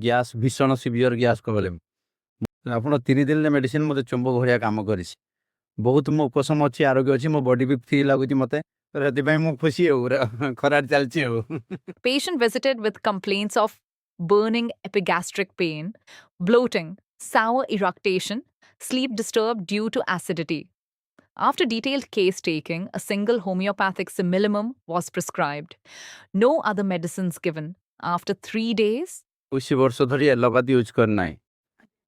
Gas ଭୀଷଣ severe gas problem ଆପଣ 3 ଦିନରେ ମେଡିସିନ ମୋତେ ଚୁମ୍ବକ ଭଳିଆ କାମ କରିଛି ବହୁତ ମୋ ଉପଶମ ଅଛି ଆରୋଗ୍ୟ ଅଛି ମୋ ବଡି ବି ଫ୍ରି ଲାଗୁଛି ମୋତେ ସେଥିପାଇଁ ମୁଁ ଖୁସି ଆଉ ଖରାରେ ଚାଲିଛି ଆଉ Patient visited with complaints of burning epigastric pain, bloating, sour eructation, sleep disturbed due to acidity. After detailed case taking, a single homeopathic similimum was prescribed. No other medicines given. After 3 days, 21 ବର୍ଷ ଧରି allopathy use କରିନାହିଁ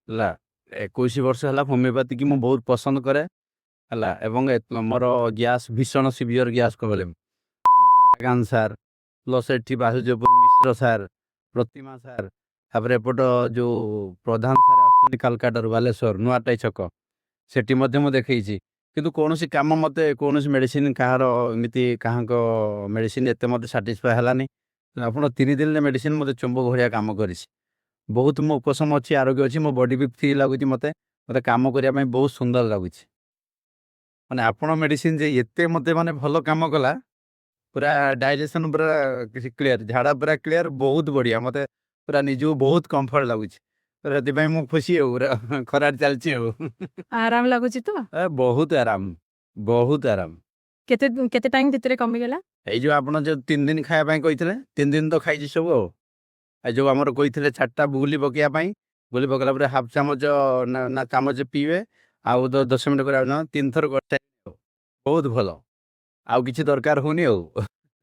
ହେଲା 21 ବର୍ଷ ହେଲା homeopathy କି ମୁଁ ବହୁତ ପସନ୍ଦ କରେ ହେଲା ଏବଂ ମୋର ଗ୍ୟାସ୍ ଭୀଷଣ severe gas problem Tarakant sir plus ଏଠି ବାସୁଦେବପୁର ମିଶ୍ର ସାର୍ ପ୍ରତିମା ସାର୍ ତାପରେ ଏପଟ ଯେଉଁ ପ୍ରଧାନ ସାର୍ ଆସୁଛନ୍ତି କାଲକାଟାରୁ ବାଲେଶ୍ୱର ନୂଆଟାଇ ଛକ ସେଠି ମଧ୍ୟ ମୁଁ ଦେଖେଇଛି କିନ୍ତୁ କୌଣସି କାମ ମୋତେ କୌଣସି ମେଡ଼ିସିନ କାହାର ଏମିତି କାହାଙ୍କ ମେଡ଼ିସିନ ଏତେ ମୋତେ ସାଟିସ୍ଫାଏ ହେଲାନି ଆପଣ 3 ଦିନରେ ମେଡ଼ିସିନ ମୋତେ ଚୁମ୍ବକ ଭଳିଆ କାମ କରିଛି ବହୁତ ମୋ ଉପଶମ ଅଛି ଆରୋଗ୍ୟ ଅଛି ମୋ ବଡି ବି ଫ୍ରି ଲାଗୁଛି ମୋତେ କାମ କରିବା ପାଇଁ ବହୁତ ସୁନ୍ଦର ଲାଗୁଛି ମାନେ ଆପଣ ମେଡ଼ିସିନ ଯେ ଏତେ ମୋତେ ମାନେ ଭଲ କାମ କଲା ପୁରା ଡାଇଜେସନ ପୁରା କିଛି କ୍ଲିୟର ଝାଡ଼ା ପୁରା କ୍ଲିୟର ବହୁତ ବଢ଼ିଆ ମୋତେ ପୁରା ନିଜକୁ ବହୁତ କମ୍ଫର୍ଟ ଲାଗୁଛି ସେଥିପାଇଁ ମୁଁ ଖୁସି ଆଉ ଖରାରେ ଚାଲିଛି ଆଉ आराम लगुच तो ବହୁତ ଆରାମ ବହୁତ ଆରାମ केते केते टाइम भितर कमी गला ଏଇ ଯେଉଁ ଆପଣ ଯେଉଁ 3 ଦିନ ଖାଇବା ପାଇଁ କହିଥିଲେ 3 ଦିନ ତ ଖାଇଛି ସବୁ ଆଉ ଯେଉଁ ଆମର କହିଥିଲେ 4ଟା ଗୁଲି ପକାଇବା ପାଇଁ ଗୁଲି ପକାଇଲା ପରେ ହାଫ୍ ଚାମଚ ନା ଚାମଚ ପିଇବେ ଆଉ 10 ମିନିଟ୍ କରିବା 3 ଥର କରିଥାଏ ବହୁତ ଭଲ ଆଉ କିଛି ଦରକାର ହଉନି ଆଉ